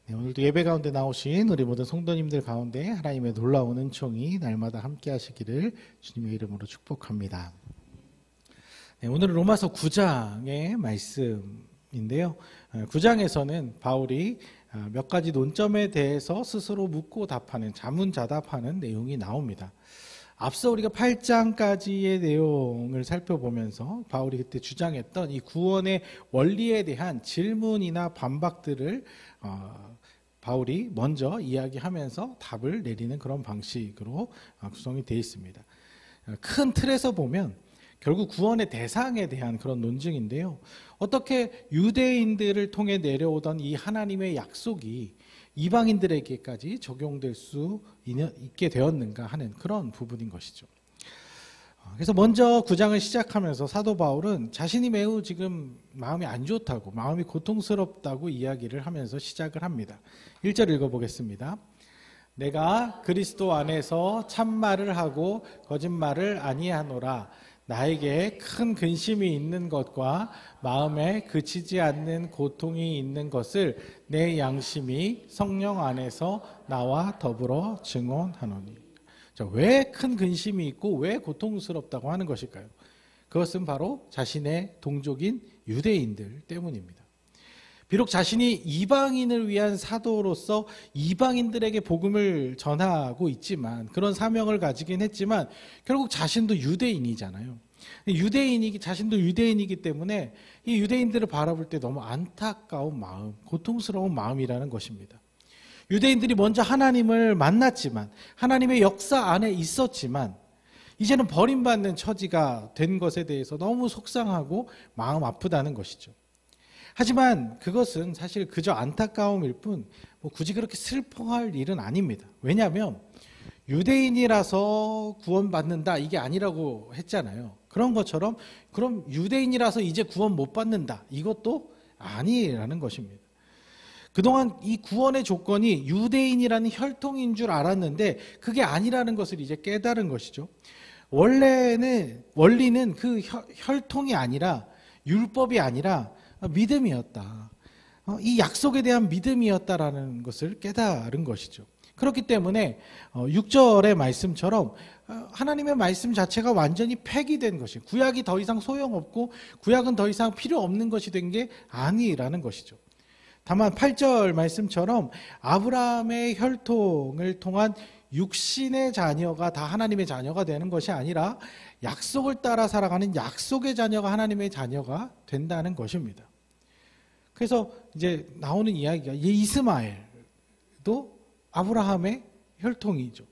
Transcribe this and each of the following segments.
네, 오늘도 예배 가운데 나오신 우리 모든 성도님들 가운데 하나님의 놀라운 은총이 날마다 함께 하시기를 주님의 이름으로 축복합니다. 네, 오늘은 로마서 9장의 말씀인데요. 9장에서는 바울이 몇 가지 논점에 대해서 스스로 묻고 답하는 자문자답하는 내용이 나옵니다. 앞서 우리가 8장까지의 내용을 살펴보면서 바울이 그때 주장했던 이 구원의 원리에 대한 질문이나 반박들을 바울이 먼저 이야기하면서 답을 내리는 그런 방식으로 구성이 되어 있습니다. 큰 틀에서 보면 결국 구원의 대상에 대한 그런 논증인데요. 어떻게 유대인들을 통해 내려오던 이 하나님의 약속이 이방인들에게까지 적용될 수 있게 되었는가 하는 그런 부분인 것이죠. 그래서 먼저 9장을 시작하면서 사도 바울은 자신이 매우 지금 마음이 안 좋다고, 마음이 고통스럽다고 이야기를 하면서 시작을 합니다. 1절 읽어보겠습니다. 내가 그리스도 안에서 참말을 하고 거짓말을 아니하노라. 나에게 큰 근심이 있는 것과 마음에 그치지 않는 고통이 있는 것을 내 양심이 성령 안에서 나와 더불어 증언하노니. 왜 큰 근심이 있고 왜 고통스럽다고 하는 것일까요? 그것은 바로 자신의 동족인 유대인들 때문입니다. 비록 자신이 이방인을 위한 사도로서 이방인들에게 복음을 전하고 있지만, 그런 사명을 가지긴 했지만 결국 자신도 유대인이잖아요. 자신도 유대인이기 때문에 이 유대인들을 바라볼 때 너무 안타까운 마음, 고통스러운 마음이라는 것입니다. 유대인들이 먼저 하나님을 만났지만, 하나님의 역사 안에 있었지만 이제는 버림받는 처지가 된 것에 대해서 너무 속상하고 마음 아프다는 것이죠. 하지만 그것은 사실 그저 안타까움일 뿐 굳이 그렇게 슬퍼할 일은 아닙니다. 왜냐하면 유대인이라서 구원받는다 이게 아니라고 했잖아요. 그런 것처럼 그럼 유대인이라서 이제 구원 못 받는다 이것도 아니라는 것입니다. 그동안 이 구원의 조건이 유대인이라는 혈통인 줄 알았는데 그게 아니라는 것을 이제 깨달은 것이죠. 원리는 그 혈통이 아니라, 율법이 아니라 믿음이었다. 이 약속에 대한 믿음이었다라는 것을 깨달은 것이죠. 그렇기 때문에 6절의 말씀처럼 하나님의 말씀 자체가 완전히 폐기된 것이, 구약이 더 이상 소용없고 구약은 더 이상 필요 없는 것이 된 게 아니라는 것이죠. 다만 8절 말씀처럼 아브라함의 혈통을 통한 육신의 자녀가 다 하나님의 자녀가 되는 것이 아니라 약속을 따라 살아가는 약속의 자녀가 하나님의 자녀가 된다는 것입니다. 그래서 이제 나오는 이야기가 이스마엘도 아브라함의 혈통이죠.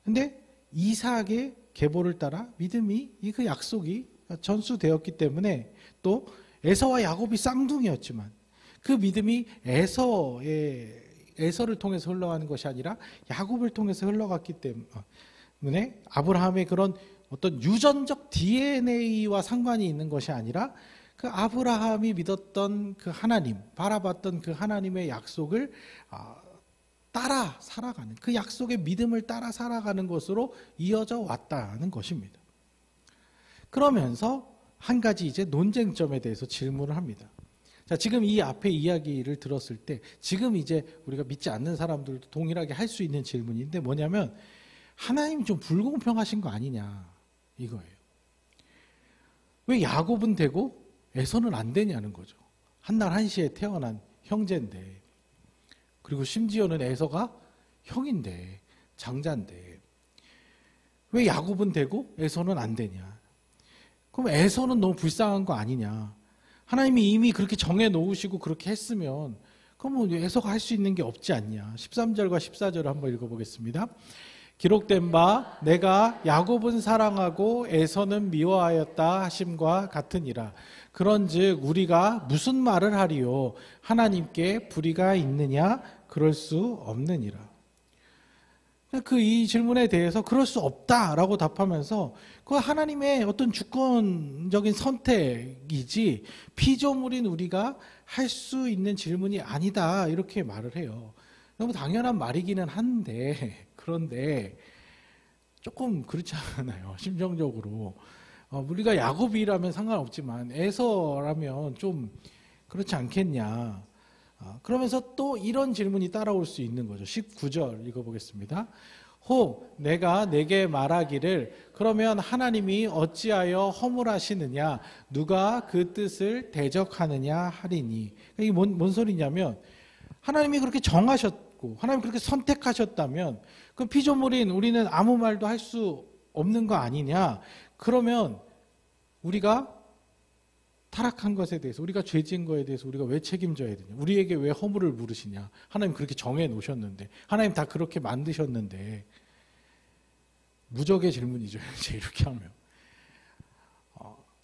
근데 이삭의 계보를 따라 믿음이 그 약속이 전수되었기 때문에, 또 에서와 야곱이 쌍둥이였지만 그 믿음이 에서를 통해서 흘러가는 것이 아니라 야곱을 통해서 흘러갔기 때문에 아브라함의 그런 어떤 유전적 DNA와 상관이 있는 것이 아니라 그 아브라함이 믿었던 그 하나님, 바라봤던 그 하나님의 약속을 따라 살아가는, 그 약속의 믿음을 따라 살아가는 것으로 이어져 왔다는 것입니다. 그러면서 한 가지 이제 논쟁점에 대해서 질문을 합니다. 자, 지금 이 앞에 이야기를 들었을 때 지금 이제 우리가 믿지 않는 사람들도 동일하게 할 수 있는 질문인데 뭐냐면, 하나님이 좀 불공평하신 거 아니냐 이거예요. 왜 야곱은 되고 에서는 안 되냐는 거죠. 한날 한시에 태어난 형제인데, 그리고 심지어는 에서가 형인데, 장자인데 왜 야곱은 되고 에서는 안 되냐. 그럼 에서는 너무 불쌍한 거 아니냐. 하나님이 이미 그렇게 정해 놓으시고 그렇게 했으면 그럼 에서가 할 수 있는 게 없지 않냐. 13절과 14절을 한번 읽어보겠습니다. 기록된 바 내가 야곱은 사랑하고 에서는 미워하였다 하심과 같으니라. 그런즉 우리가 무슨 말을 하리요. 하나님께 불의가 있느냐. 그럴 수 없느니라. 이 질문에 대해서 그럴 수 없다라고 답하면서 그 하나님의 어떤 주권적인 선택이지 피조물인 우리가 할 수 있는 질문이 아니다 이렇게 말을 해요. 너무 당연한 말이기는 한데, 그런데 조금 그렇지 않아요. 심정적으로 우리가 야곱이라면 상관없지만 에서라면 좀 그렇지 않겠냐. 그러면서 또 이런 질문이 따라올 수 있는 거죠. 19절 읽어보겠습니다. 혹 내가 내게 말하기를 그러면 하나님이 어찌하여 허물하시느냐 누가 그 뜻을 대적하느냐 하리니. 이게 뭔 소리냐면 하나님이 그렇게 정하셨고 하나님이 그렇게 선택하셨다면 그럼 피조물인 우리는 아무 말도 할 수 없는 거 아니냐. 그러면 우리가 타락한 것에 대해서 우리가 죄진 거에 대해서 우리가 왜 책임져야 되냐. 우리에게 왜 허물을 물으시냐. 하나님 그렇게 정해 놓으셨는데 하나님 다 그렇게 만드셨는데. 무적의 질문이죠. 이제 이렇게 하면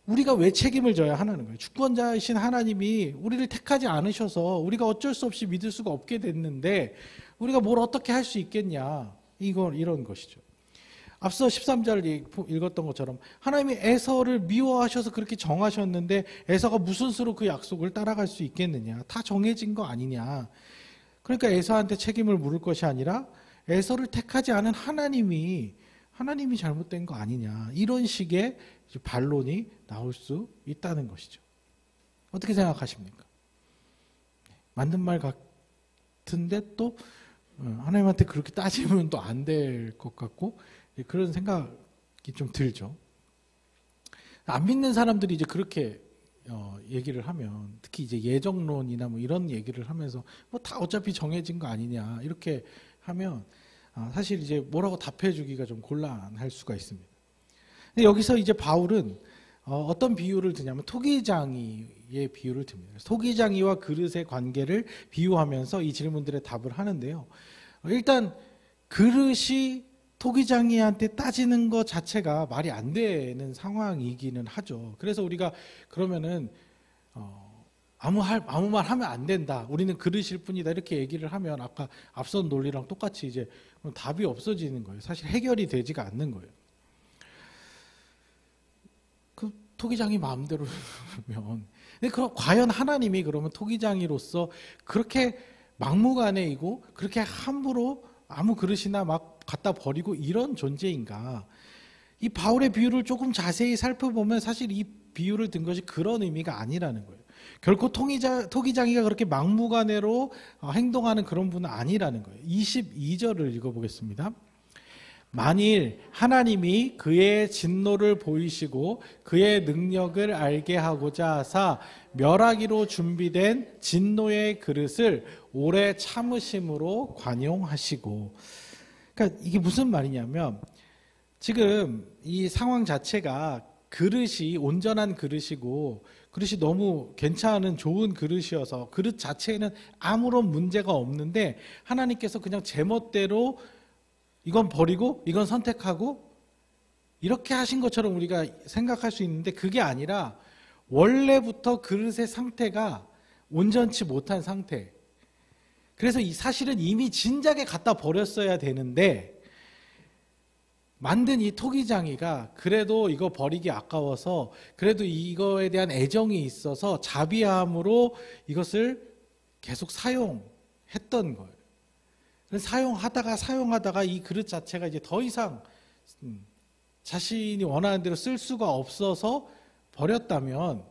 우리가 왜 책임을 져야 하는 거예요. 주권자이신 하나님이 우리를 택하지 않으셔서 우리가 어쩔 수 없이 믿을 수가 없게 됐는데 우리가 뭘 어떻게 할 수 있겠냐. 이런 것이죠. 앞서 13절 읽었던 것처럼 하나님이 에서를 미워하셔서 그렇게 정하셨는데 에서가 무슨 수로 그 약속을 따라갈 수 있겠느냐. 다 정해진 거 아니냐. 그러니까 에서한테 책임을 물을 것이 아니라 에서를 택하지 않은 하나님이 잘못된 거 아니냐. 이런 식의 반론이 나올 수 있다는 것이죠. 어떻게 생각하십니까? 맞는 말 같은데 또 하나님한테 그렇게 따지면 또 안 될 것 같고 그런 생각이 좀 들죠. 안 믿는 사람들이 이제 그렇게 얘기를 하면 특히 이제 예정론이나 뭐 이런 얘기를 하면서 뭐 다 어차피 정해진 거 아니냐 이렇게 하면 사실 이제 뭐라고 답해주기가 좀 곤란할 수가 있습니다. 근데 여기서 이제 바울은 어떤 비유를 드냐면 토기장이의 비유를 듭니다. 토기장이와 그릇의 관계를 비유하면서 이 질문들에 답을 하는데요. 일단 그릇이 토기장이한테 따지는 것 자체가 말이 안 되는 상황이기는 하죠. 그래서 우리가 그러면은 아무 말 하면 안 된다. 우리는 그릇일 뿐이다. 이렇게 얘기를 하면 아까 앞선 논리랑 똑같이 이제 답이 없어지는 거예요. 사실 해결이 되지가 않는 거예요. 그 토기장이 마음대로 면 그럼 과연 하나님이 그러면 토기장이로서 그렇게 막무가내이고 그렇게 함부로 아무 그릇이나 막 갖다 버리고 이런 존재인가? 이 바울의 비유를 조금 자세히 살펴보면 사실 이 비유를 든 것이 그런 의미가 아니라는 거예요. 결코 토기장이가 그렇게 막무가내로 행동하는 그런 분은 아니라는 거예요. 22절을 읽어보겠습니다. 만일 하나님이 그의 진노를 보이시고 그의 능력을 알게 하고자 하사 멸하기로 준비된 진노의 그릇을 오래 참으심으로 관용하시고. 그러니까 이게 무슨 말이냐면 지금 이 상황 자체가 그릇이 온전한 그릇이고 그릇이 너무 괜찮은 좋은 그릇이어서 그릇 자체에는 아무런 문제가 없는데 하나님께서 그냥 제멋대로 이건 버리고 이건 선택하고 이렇게 하신 것처럼 우리가 생각할 수 있는데 그게 아니라 원래부터 그릇의 상태가 온전치 못한 상태. 그래서 사실은 이미 진작에 갖다 버렸어야 되는데 만든 이 토기장이가 그래도 이거 버리기 아까워서 그래도 이거에 대한 애정이 있어서 자비함으로 이것을 계속 사용했던 거예요. 사용하다가 이 그릇 자체가 이제 더 이상 자신이 원하는 대로 쓸 수가 없어서 버렸다면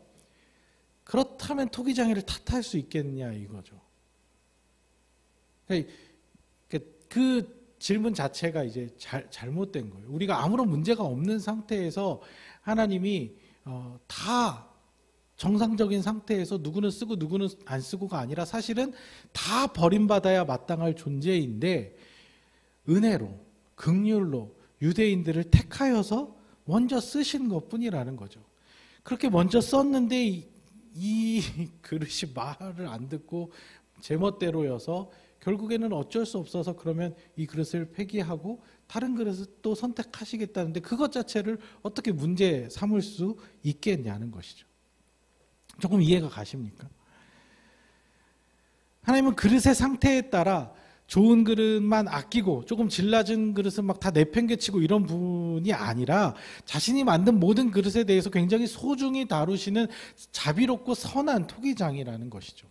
그렇다면 토기장이를 탓할 수 있겠냐 이거죠. 그 질문 자체가 이제 잘못된 거예요. 우리가 아무런 문제가 없는 상태에서 하나님이 다 정상적인 상태에서 누구는 쓰고 누구는 안 쓰고가 아니라 사실은 다 버림받아야 마땅할 존재인데 은혜로 긍휼로 유대인들을 택하여서 먼저 쓰신 것뿐이라는 거죠. 그렇게 먼저 썼는데 이 그릇이 말을 안 듣고 제멋대로여서 결국에는 어쩔 수 없어서 그러면 이 그릇을 폐기하고 다른 그릇을 또 선택하시겠다는데 그것 자체를 어떻게 문제 삼을 수 있겠냐는 것이죠. 조금 이해가 가십니까? 하나님은 그릇의 상태에 따라 좋은 그릇만 아끼고 조금 질 낮은 그릇은 막 다 내팽개치고 이런 분이 아니라 자신이 만든 모든 그릇에 대해서 굉장히 소중히 다루시는 자비롭고 선한 토기장이라는 것이죠.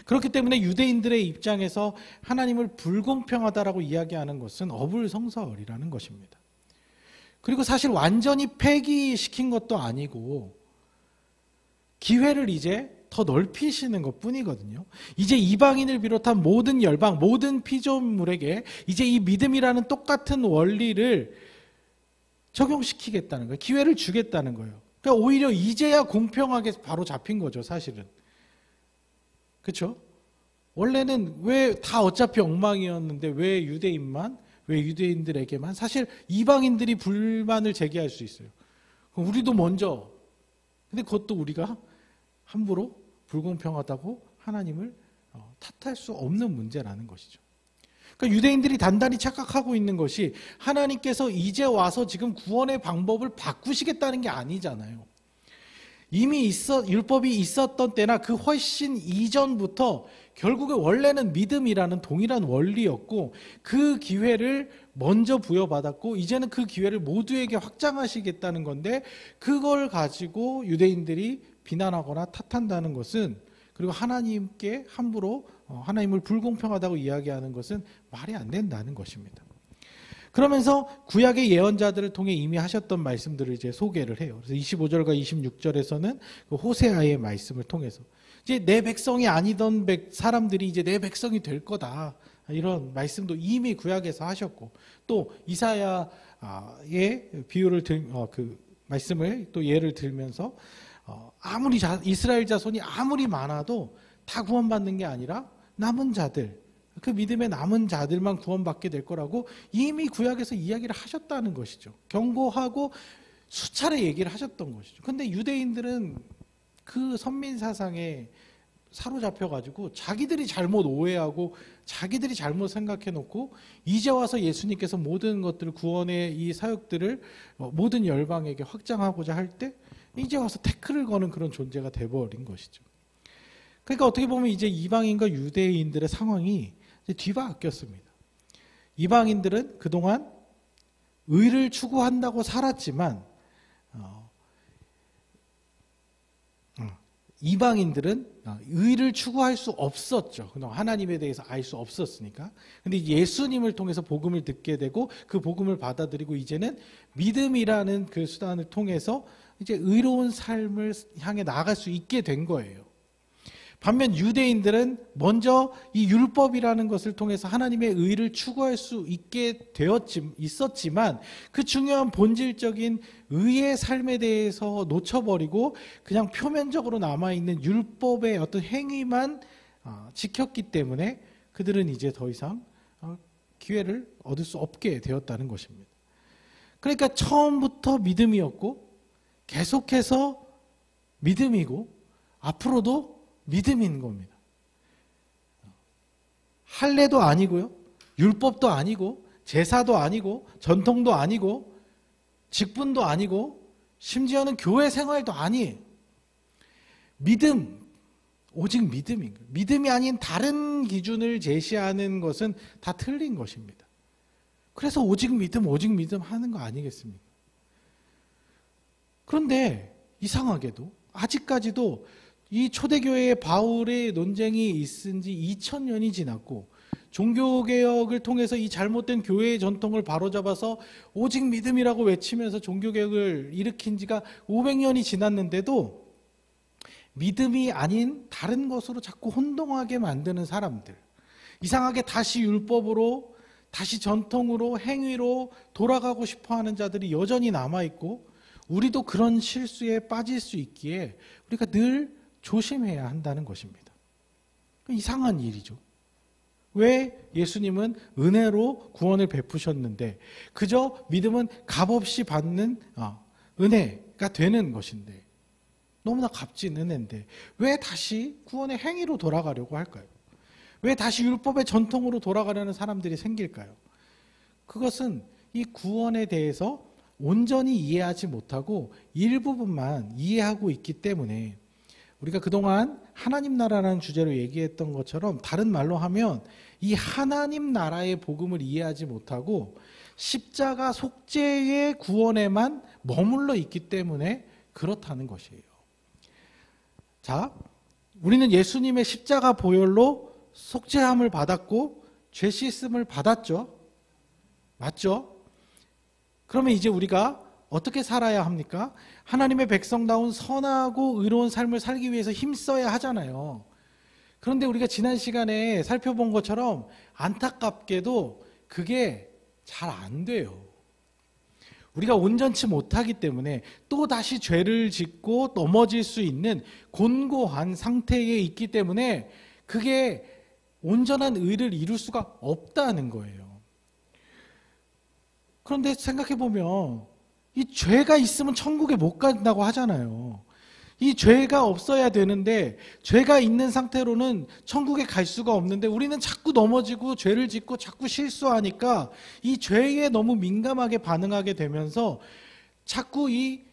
그렇기 때문에 유대인들의 입장에서 하나님을 불공평하다라고 이야기하는 것은 어불성설이라는 것입니다. 그리고 사실 완전히 폐기시킨 것도 아니고 기회를 이제 더 넓히시는 것 뿐이거든요. 이제 이방인을 비롯한 모든 열방, 모든 피조물에게 이제 이 믿음이라는 똑같은 원리를 적용시키겠다는 거예요. 기회를 주겠다는 거예요. 그러니까 오히려 이제야 공평하게 바로 잡힌 거죠, 사실은. 그렇죠? 원래는 왜 다 어차피 엉망이었는데 왜 유대인만, 왜 유대인들에게만, 사실 이방인들이 불만을 제기할 수 있어요. 그럼 우리도 먼저, 근데 그것도 우리가 함부로 불공평하다고 하나님을 탓할 수 없는 문제라는 것이죠. 그러니까 유대인들이 단단히 착각하고 있는 것이 하나님께서 이제 와서 지금 구원의 방법을 바꾸시겠다는 게 아니잖아요. 이미 율법이 있었던 때나 그 훨씬 이전부터 결국에 원래는 믿음이라는 동일한 원리였고 그 기회를 먼저 부여받았고 이제는 그 기회를 모두에게 확장하시겠다는 건데 그걸 가지고 유대인들이 비난하거나 탓한다는 것은 그리고 하나님께 함부로 하나님을 불공평하다고 이야기하는 것은 말이 안 된다는 것입니다. 그러면서 구약의 예언자들을 통해 이미 하셨던 말씀들을 이제 소개를 해요. 그래서 25절과 26절에서는 그 호세아의 말씀을 통해서 이제 내 백성이 아니던 사람들이 이제 내 백성이 될 거다. 이런 말씀도 이미 구약에서 하셨고 또 이사야의 비유를 그 말씀을 또 예를 들면서 아무리 이스라엘 자손이 아무리 많아도 다 구원받는 게 아니라 남은 자들 그 믿음의 남은 자들만 구원받게 될 거라고 이미 구약에서 이야기를 하셨다는 것이죠. 경고하고 수차례 얘기를 하셨던 것이죠. 그런데 유대인들은 그 선민 사상에 사로잡혀가지고 자기들이 잘못 오해하고 자기들이 잘못 생각해놓고 이제 와서 예수님께서 모든 것들 구원의 이 사역들을 모든 열방에게 확장하고자 할 때 이제 와서 태클을 거는 그런 존재가 돼버린 것이죠. 그러니까 어떻게 보면 이제 이방인과 유대인들의 상황이 뒤바뀌었습니다. 이방인들은 그동안 의를 추구한다고 살았지만 이방인들은 의를 추구할 수 없었죠. 하나님에 대해서 알 수 없었으니까. 근데 예수님을 통해서 복음을 듣게 되고 그 복음을 받아들이고 이제는 믿음이라는 그 수단을 통해서 이제 의로운 삶을 향해 나아갈 수 있게 된 거예요. 반면 유대인들은 먼저 이 율법이라는 것을 통해서 하나님의 의를 추구할 수 있게 있었지만 그 중요한 본질적인 의의 삶에 대해서 놓쳐버리고 그냥 표면적으로 남아있는 율법의 어떤 행위만 지켰기 때문에 그들은 이제 더 이상 기회를 얻을 수 없게 되었다는 것입니다. 그러니까 처음부터 믿음이었고 계속해서 믿음이고 앞으로도 믿음인 겁니다. 할례도 아니고요. 율법도 아니고 제사도 아니고 전통도 아니고 직분도 아니고 심지어는 교회 생활도 아니에요. 믿음, 오직 믿음인 거예요. 믿음이 아닌 다른 기준을 제시하는 것은 다 틀린 것입니다. 그래서 오직 믿음 하는 거 아니겠습니까? 그런데 이상하게도 아직까지도 이 초대교회의 바울의 논쟁이 있은 지 2000년이 지났고 종교개혁을 통해서 이 잘못된 교회의 전통을 바로잡아서 오직 믿음이라고 외치면서 종교개혁을 일으킨 지가 500년이 지났는데도 믿음이 아닌 다른 것으로 자꾸 혼동하게 만드는 사람들, 이상하게 다시 율법으로 다시 전통으로 행위로 돌아가고 싶어하는 자들이 여전히 남아있고 우리도 그런 실수에 빠질 수 있기에 우리가 늘 조심해야 한다는 것입니다. 이상한 일이죠. 왜 예수님은 은혜로 구원을 베푸셨는데 그저 믿음은 값없이 받는 은혜가 되는 것인데 너무나 값진 은혜인데 왜 다시 구원의 행위로 돌아가려고 할까요? 왜 다시 율법의 전통으로 돌아가려는 사람들이 생길까요? 그것은 이 구원에 대해서 온전히 이해하지 못하고 일부분만 이해하고 있기 때문에 우리가 그동안 하나님 나라라는 주제로 얘기했던 것처럼 다른 말로 하면 이 하나님 나라의 복음을 이해하지 못하고 십자가 속죄의 구원에만 머물러 있기 때문에 그렇다는 것이에요. 자, 우리는 예수님의 십자가 보혈로 속죄함을 받았고 죄 씻음을 받았죠. 맞죠? 그러면 이제 우리가 어떻게 살아야 합니까? 하나님의 백성다운 선하고 의로운 삶을 살기 위해서 힘써야 하잖아요. 그런데 우리가 지난 시간에 살펴본 것처럼 안타깝게도 그게 잘 안 돼요. 우리가 온전치 못하기 때문에 또 다시 죄를 짓고 넘어질 수 있는 곤고한 상태에 있기 때문에 그게 온전한 의를 이룰 수가 없다는 거예요. 그런데 생각해보면 이 죄가 있으면 천국에 못 간다고 하잖아요. 이 죄가 없어야 되는데 죄가 있는 상태로는 천국에 갈 수가 없는데 우리는 자꾸 넘어지고 죄를 짓고 자꾸 실수하니까 이 죄에 너무 민감하게 반응하게 되면서 자꾸 이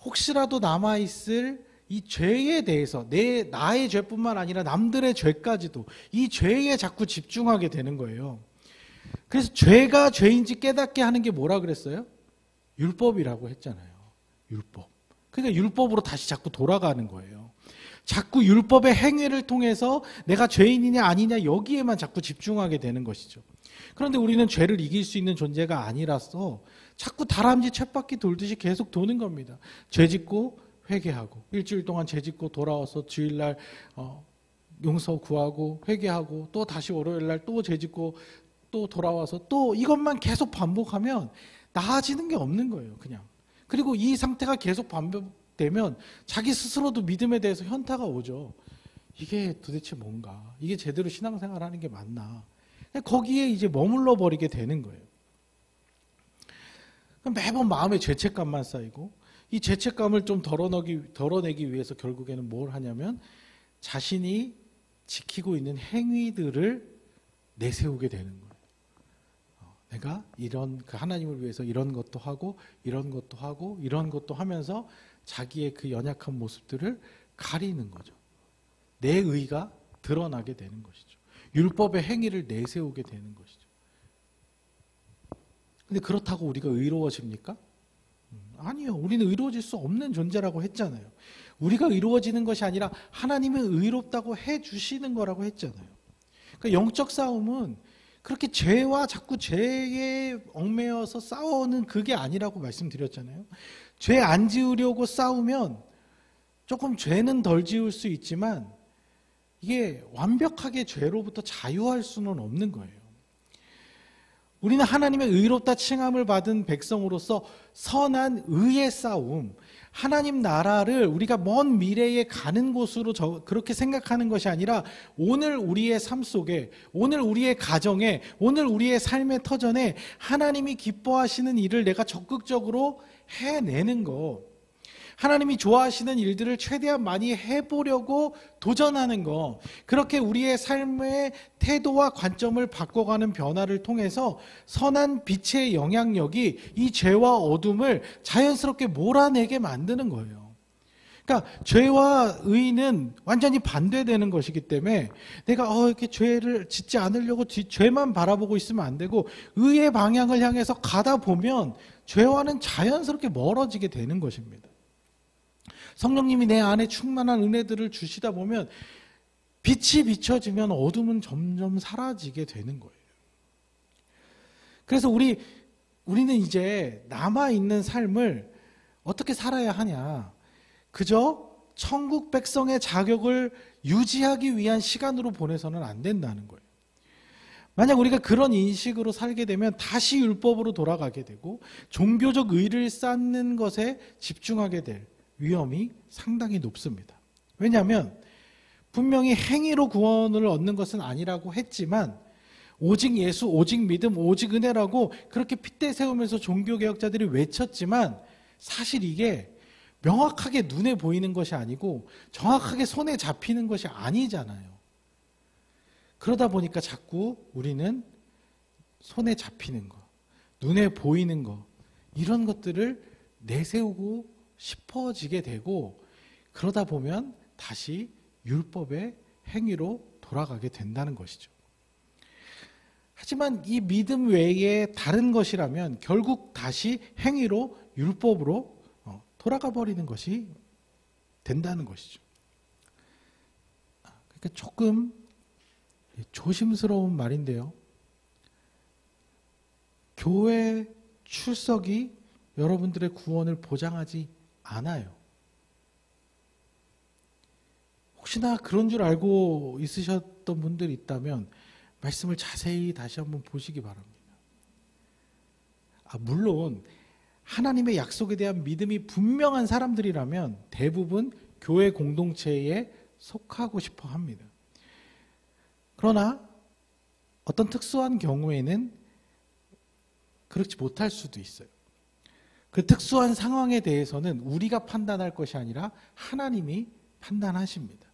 혹시라도 남아있을 이 죄에 대해서 나의 죄뿐만 아니라 남들의 죄까지도 이 죄에 자꾸 집중하게 되는 거예요. 그래서 죄가 죄인지 깨닫게 하는 게 뭐라 그랬어요? 율법이라고 했잖아요. 율법. 그러니까 율법으로 다시 자꾸 돌아가는 거예요. 자꾸 율법의 행위를 통해서 내가 죄인이냐 아니냐 여기에만 자꾸 집중하게 되는 것이죠. 그런데 우리는 죄를 이길 수 있는 존재가 아니라서 자꾸 다람쥐 쳇바퀴 돌듯이 계속 도는 겁니다. 죄 짓고 회개하고 일주일 동안 죄 짓고 돌아와서 주일날 용서 구하고 회개하고 또 다시 월요일날 또 죄 짓고 또 돌아와서 또 이것만 계속 반복하면 나아지는 게 없는 거예요. 그냥. 그리고 이 상태가 계속 반복되면 자기 스스로도 믿음에 대해서 현타가 오죠. 이게 도대체 뭔가? 이게 제대로 신앙생활하는 게 맞나? 거기에 이제 머물러 버리게 되는 거예요. 매번 마음에 죄책감만 쌓이고 이 죄책감을 좀 덜어내기 위해서 결국에는 뭘 하냐면 자신이 지키고 있는 행위들을 내세우게 되는 거예요. 내가 이런 그 하나님을 위해서 이런 것도 하고 이런 것도 하고 이런 것도 하면서 자기의 그 연약한 모습들을 가리는 거죠. 내 의가 드러나게 되는 것이죠. 율법의 행위를 내세우게 되는 것이죠. 근데 그렇다고 우리가 의로워집니까? 아니요. 우리는 의로워질 수 없는 존재라고 했잖아요. 우리가 의로워지는 것이 아니라 하나님은 의롭다고 해주시는 거라고 했잖아요. 그러니까 영적 싸움은 그렇게 죄와 자꾸 죄에 얽매여서 싸우는 그게 아니라고 말씀드렸잖아요. 죄 안 지으려고 싸우면 조금 죄는 덜 지을 수 있지만 이게 완벽하게 죄로부터 자유할 수는 없는 거예요. 우리는 하나님의 의롭다 칭함을 받은 백성으로서 선한 의의 싸움, 하나님 나라를 우리가 먼 미래에 가는 곳으로 그렇게 생각하는 것이 아니라 오늘 우리의 삶 속에, 오늘 우리의 가정에, 오늘 우리의 삶의 터전에 하나님이 기뻐하시는 일을 내가 적극적으로 해내는 거, 하나님이 좋아하시는 일들을 최대한 많이 해보려고 도전하는 거, 그렇게 우리의 삶의 태도와 관점을 바꿔가는 변화를 통해서 선한 빛의 영향력이 이 죄와 어둠을 자연스럽게 몰아내게 만드는 거예요. 그러니까 죄와 의는 완전히 반대되는 것이기 때문에 내가 이렇게 죄를 짓지 않으려고 죄만 바라보고 있으면 안 되고 의의 방향을 향해서 가다 보면 죄와는 자연스럽게 멀어지게 되는 것입니다. 성령님이 내 안에 충만한 은혜들을 주시다 보면 빛이 비춰지면 어둠은 점점 사라지게 되는 거예요. 그래서 우리는 이제 남아있는 삶을 어떻게 살아야 하냐. 그저 천국 백성의 자격을 유지하기 위한 시간으로 보내서는 안 된다는 거예요. 만약 우리가 그런 인식으로 살게 되면 다시 율법으로 돌아가게 되고 종교적 의를 쌓는 것에 집중하게 될 위험이 상당히 높습니다. 왜냐하면 분명히 행위로 구원을 얻는 것은 아니라고 했지만 오직 예수, 오직 믿음, 오직 은혜라고 그렇게 핏대 세우면서 종교개혁자들이 외쳤지만 사실 이게 명확하게 눈에 보이는 것이 아니고 정확하게 손에 잡히는 것이 아니잖아요. 그러다 보니까 자꾸 우리는 손에 잡히는 거, 눈에 보이는 거 이런 것들을 내세우고 싶어지게 되고 그러다 보면 다시 율법의 행위로 돌아가게 된다는 것이죠. 하지만 이 믿음 외에 다른 것이라면 결국 다시 행위로 율법으로 돌아가 버리는 것이 된다는 것이죠. 그러니까 조금 조심스러운 말인데요. 교회 출석이 여러분들의 구원을 보장하지 않아요. 혹시나 그런 줄 알고 있으셨던 분들이 있다면 말씀을 자세히 다시 한번 보시기 바랍니다. 물론 하나님의 약속에 대한 믿음이 분명한 사람들이라면 대부분 교회 공동체에 속하고 싶어 합니다. 그러나 어떤 특수한 경우에는 그렇지 못할 수도 있어요. 그 특수한 상황에 대해서는 우리가 판단할 것이 아니라 하나님이 판단하십니다.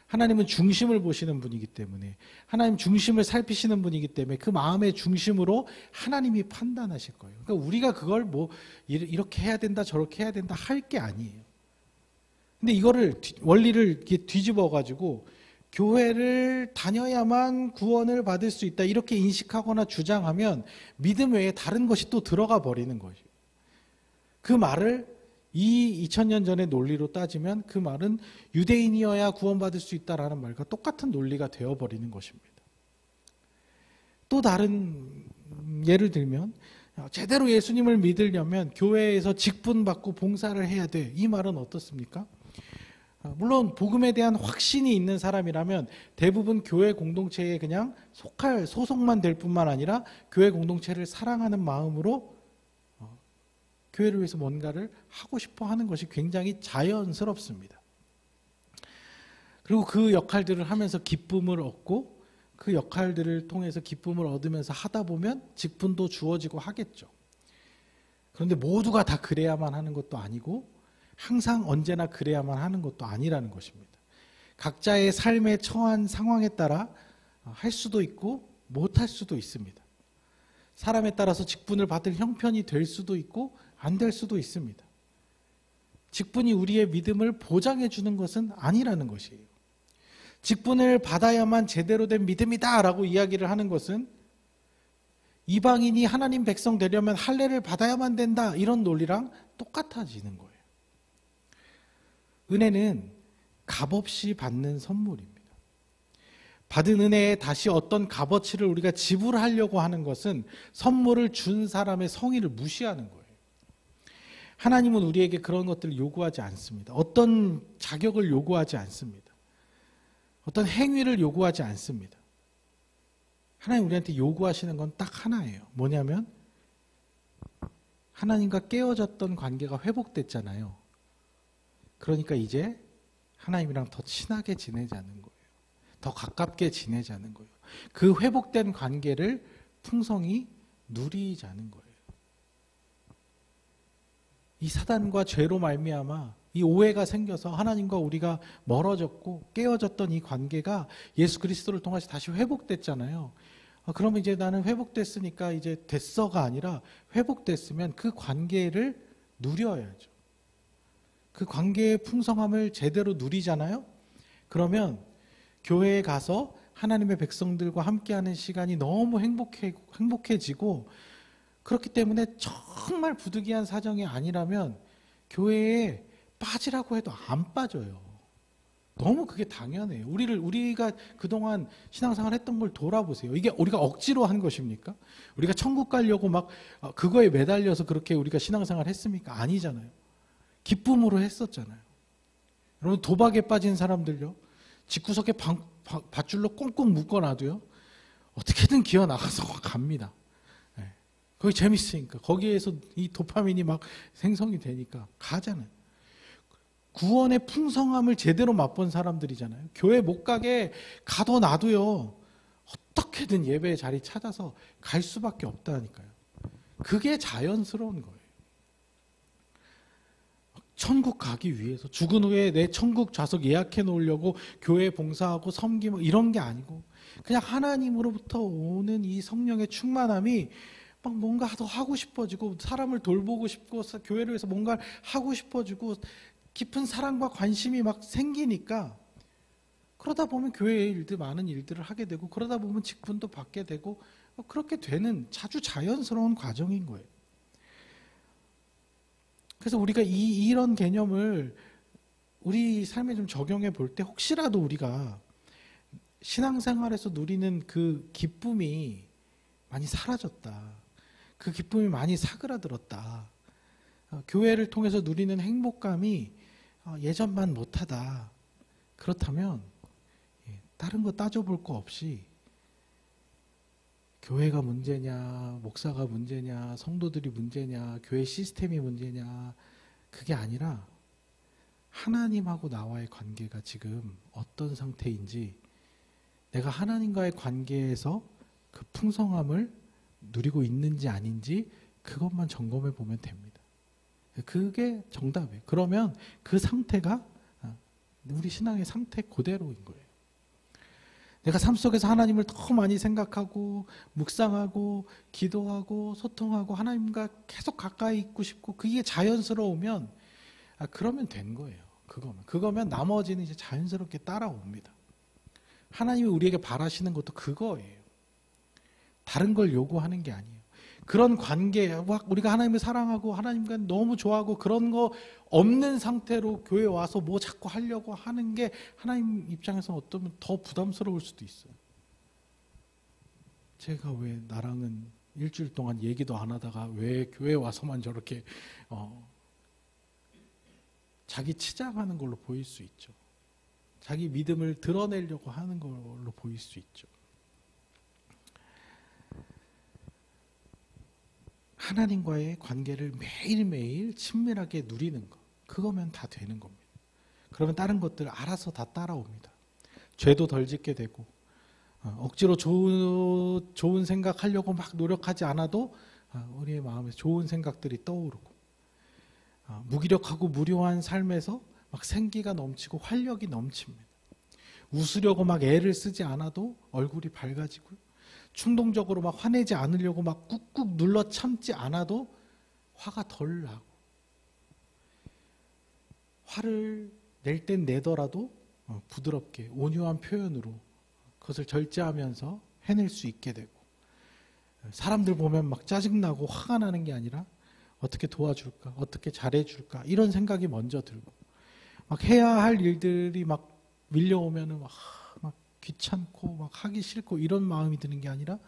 하나님은 중심을 보시는 분이기 때문에, 하나님 중심을 살피시는 분이기 때문에 그 마음의 중심으로 하나님이 판단하실 거예요. 그러니까 우리가 그걸 뭐 이렇게 해야 된다 저렇게 해야 된다 할 게 아니에요. 근데 이거를 원리를 이렇게 뒤집어 가지고 교회를 다녀야만 구원을 받을 수 있다 이렇게 인식하거나 주장하면 믿음 외에 다른 것이 또 들어가 버리는 거죠. 그 말을 2000년 전의 논리로 따지면 그 말은 유대인이어야 구원받을 수 있다라는 말과 똑같은 논리가 되어버리는 것입니다. 또 다른 예를 들면 제대로 예수님을 믿으려면 교회에서 직분받고 봉사를 해야 돼. 이 말은 어떻습니까? 물론 복음에 대한 확신이 있는 사람이라면 대부분 교회 공동체에 그냥 소속만 될 뿐만 아니라 교회 공동체를 사랑하는 마음으로 교회를 위해서 뭔가를 하고 싶어 하는 것이 굉장히 자연스럽습니다. 그리고 그 역할들을 하면서 기쁨을 얻고 그 역할들을 통해서 기쁨을 얻으면서 하다 보면 직분도 주어지고 하겠죠. 그런데 모두가 다 그래야만 하는 것도 아니고 항상 언제나 그래야만 하는 것도 아니라는 것입니다. 각자의 삶에 처한 상황에 따라 할 수도 있고 못할 수도 있습니다. 사람에 따라서 직분을 받을 형편이 될 수도 있고 안 될 수도 있습니다. 직분이 우리의 믿음을 보장해 주는 것은 아니라는 것이에요. 직분을 받아야만 제대로 된 믿음이다라고 이야기를 하는 것은 이방인이 하나님 백성 되려면 할례를 받아야만 된다 이런 논리랑 똑같아지는 거예요. 은혜는 값없이 받는 선물입니다. 받은 은혜에 다시 어떤 값어치를 우리가 지불하려고 하는 것은 선물을 준 사람의 성의를 무시하는 거예요. 하나님은 우리에게 그런 것들을 요구하지 않습니다. 어떤 자격을 요구하지 않습니다. 어떤 행위를 요구하지 않습니다. 하나님 우리한테 요구하시는 건 딱 하나예요. 뭐냐면 하나님과 깨어졌던 관계가 회복됐잖아요. 그러니까 이제 하나님이랑 더 친하게 지내자는 거예요. 더 가깝게 지내자는 거예요. 그 회복된 관계를 풍성히 누리자는 거예요. 이 사단과 죄로 말미암아 이 오해가 생겨서 하나님과 우리가 멀어졌고 깨어졌던 이 관계가 예수 그리스도를 통해서 다시 회복됐잖아요. 그러면 이제 나는 회복됐으니까 이제 됐어가 아니라 회복됐으면 그 관계를 누려야죠. 그 관계의 풍성함을 제대로 누리잖아요. 그러면 교회에 가서 하나님의 백성들과 함께하는 시간이 너무 행복해지고 그렇기 때문에 정말 부득이한 사정이 아니라면 교회에 빠지라고 해도 안 빠져요. 너무 그게 당연해요. 우리가 그동안 신앙생활 했던 걸 돌아보세요. 이게 우리가 억지로 한 것입니까? 우리가 천국 가려고 막 그거에 매달려서 그렇게 우리가 신앙생활 했습니까? 아니잖아요. 기쁨으로 했었잖아요. 여러분 도박에 빠진 사람들요. 집구석에 밧줄로 꽁꽁 묶어놔도요. 어떻게든 기어 나가서 갑니다. 네. 거기 재밌으니까. 거기에서 이 도파민이 막 생성이 되니까 가잖아요. 구원의 풍성함을 제대로 맛본 사람들이잖아요. 교회 못 가게 가둬놔도요. 어떻게든 예배의 자리 찾아서 갈 수밖에 없다니까요. 그게 자연스러운 거예요. 천국 가기 위해서 죽은 후에 내 천국 좌석 예약해 놓으려고 교회 봉사하고 섬기고 이런 게 아니고 그냥 하나님으로부터 오는 이 성령의 충만함이 막 뭔가 더 하고 싶어지고 사람을 돌보고 싶고 교회를 위해서 뭔가 하고 싶어지고 깊은 사랑과 관심이 막 생기니까 그러다 보면 교회의 일들 많은 일들을 하게 되고 그러다 보면 직분도 받게 되고 그렇게 되는 아주 자연스러운 과정인 거예요. 그래서 우리가 이런 개념을 우리 삶에 좀 적용해 볼 때 혹시라도 우리가 신앙생활에서 누리는 그 기쁨이 많이 사라졌다. 그 기쁨이 많이 사그라들었다. 교회를 통해서 누리는 행복감이 예전만 못하다. 그렇다면 다른 거 따져볼 거 없이 교회가 문제냐, 목사가 문제냐, 성도들이 문제냐, 교회 시스템이 문제냐, 그게 아니라 하나님하고 나와의 관계가 지금 어떤 상태인지, 내가 하나님과의 관계에서 그 풍성함을 누리고 있는지 아닌지 그것만 점검해 보면 됩니다. 그게 정답이에요. 그러면 그 상태가 우리 신앙의 상태 그대로인 거예요. 내가 삶 속에서 하나님을 더 많이 생각하고 묵상하고 기도하고 소통하고 하나님과 계속 가까이 있고 싶고 그게 자연스러우면 그러면 된 거예요. 그거면 나머지는 이제 자연스럽게 따라옵니다. 하나님이 우리에게 바라시는 것도 그거예요. 다른 걸 요구하는 게 아니에요. 그런 관계, 우리가 하나님을 사랑하고 하나님과 너무 좋아하고 그런 거 없는 상태로 교회에 와서 뭐 자꾸 하려고 하는 게 하나님 입장에서 어쩌면 더 부담스러울 수도 있어요. 제가 왜 나랑은 일주일 동안 얘기도 안 하다가 왜 교회에 와서만 저렇게 자기 치장하는 걸로 보일 수 있죠. 자기 믿음을 드러내려고 하는 걸로 보일 수 있죠. 하나님과의 관계를 매일매일 친밀하게 누리는 것, 그거면 다 되는 겁니다. 그러면 다른 것들 알아서 다 따라옵니다. 죄도 덜 짓게 되고 억지로 좋은 생각하려고 막 노력하지 않아도 우리의 마음에 좋은 생각들이 떠오르고 무기력하고 무료한 삶에서 막 생기가 넘치고 활력이 넘칩니다. 웃으려고 막 애를 쓰지 않아도 얼굴이 밝아지고 충동적으로 막 화내지 않으려고 막 꾹꾹 눌러 참지 않아도 화가 덜 나고 화를 낼 땐 내더라도 부드럽게 온유한 표현으로 그것을 절제하면서 해낼 수 있게 되고 사람들 보면 막 짜증나고 화가 나는 게 아니라 어떻게 도와줄까 어떻게 잘해줄까 이런 생각이 먼저 들고 막 해야 할 일들이 막 밀려오면은 막 귀찮고 막 하기 싫고 이런 마음이 드는 게 아니라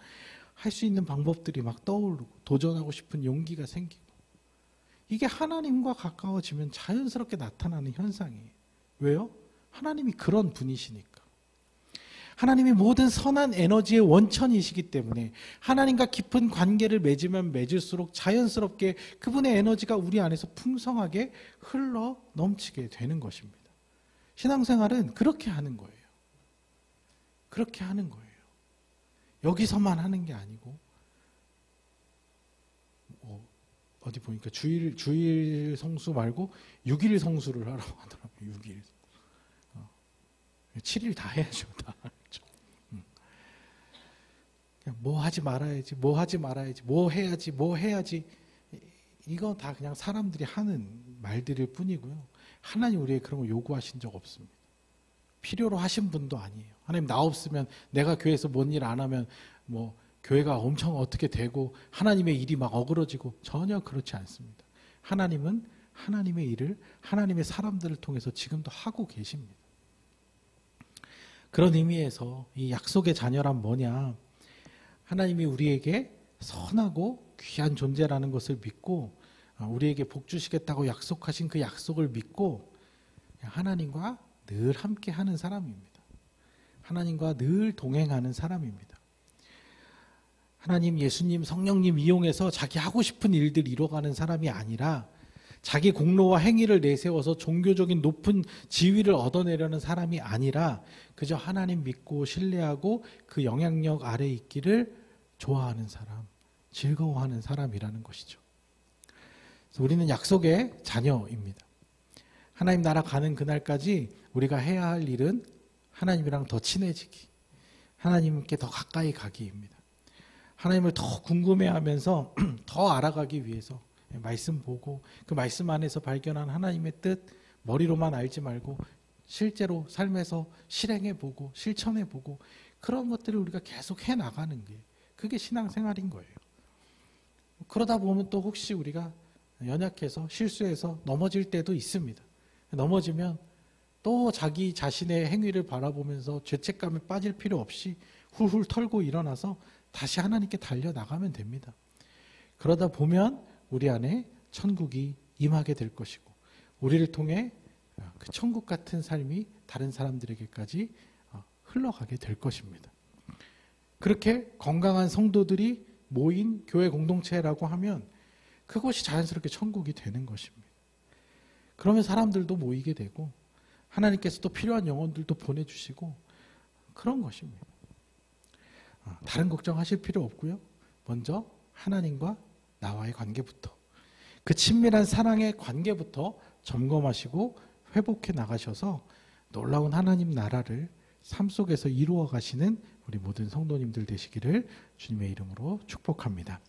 할 수 있는 방법들이 막 떠오르고 도전하고 싶은 용기가 생기고 이게 하나님과 가까워지면 자연스럽게 나타나는 현상이에요. 왜요? 하나님이 그런 분이시니까. 하나님이 모든 선한 에너지의 원천이시기 때문에 하나님과 깊은 관계를 맺으면 맺을수록 자연스럽게 그분의 에너지가 우리 안에서 풍성하게 흘러 넘치게 되는 것입니다. 신앙생활은 그렇게 하는 거예요. 그렇게 하는 거예요. 여기서만 하는 게 아니고 어디 보니까 주일 성수 말고 6일 성수를 하라고 하더라고요. 6일. 7일 다 해야죠. 다. 그냥 뭐 하지 말아야지, 뭐 하지 말아야지, 뭐 해야지, 뭐 해야지. 이건 다 그냥 사람들이 하는 말들일 뿐이고요. 하나님 우리에게 그런 거 요구하신 적 없습니다. 필요로 하신 분도 아니에요. 하나님 나 없으면 내가 교회에서 뭔 일 안 하면 뭐 교회가 엄청 어떻게 되고 하나님의 일이 막 어그러지고 전혀 그렇지 않습니다. 하나님은 하나님의 일을 하나님의 사람들을 통해서 지금도 하고 계십니다. 그런 의미에서 이 약속의 자녀란 뭐냐? 하나님이 우리에게 선하고 귀한 존재라는 것을 믿고 우리에게 복 주시겠다고 약속하신 그 약속을 믿고 하나님과 늘 함께 하는 사람입니다. 하나님과 늘 동행하는 사람입니다. 하나님, 예수님, 성령님 이용해서 자기 하고 싶은 일들 이뤄가는 사람이 아니라 자기 공로와 행위를 내세워서 종교적인 높은 지위를 얻어내려는 사람이 아니라 그저 하나님 믿고 신뢰하고 그 영향력 아래 있기를 좋아하는 사람, 즐거워하는 사람이라는 것이죠. 그래서 우리는 약속의 자녀입니다. 하나님 나라 가는 그날까지 우리가 해야 할 일은 하나님이랑 더 친해지기, 하나님께 더 가까이 가기입니다. 하나님을 더 궁금해하면서 더 알아가기 위해서 말씀 보고 그 말씀 안에서 발견한 하나님의 뜻 머리로만 알지 말고 실제로 삶에서 실행해보고 실천해보고 그런 것들을 우리가 계속 해나가는 게 그게 신앙생활인 거예요. 그러다 보면 또 혹시 우리가 연약해서 실수해서 넘어질 때도 있습니다. 넘어지면 또 자기 자신의 행위를 바라보면서 죄책감에 빠질 필요 없이 훌훌 털고 일어나서 다시 하나님께 달려나가면 됩니다. 그러다 보면 우리 안에 천국이 임하게 될 것이고 우리를 통해 그 천국 같은 삶이 다른 사람들에게까지 흘러가게 될 것입니다. 그렇게 건강한 성도들이 모인 교회 공동체라고 하면 그것이 자연스럽게 천국이 되는 것입니다. 그러면 사람들도 모이게 되고 하나님께서 또 필요한 영혼들도 보내주시고 그런 것입니다. 다른 걱정하실 필요 없고요. 먼저 하나님과 나와의 관계부터 그 친밀한 사랑의 관계부터 점검하시고 회복해 나가셔서 놀라운 하나님 나라를 삶 속에서 이루어 가시는 우리 모든 성도님들 되시기를 주님의 이름으로 축복합니다.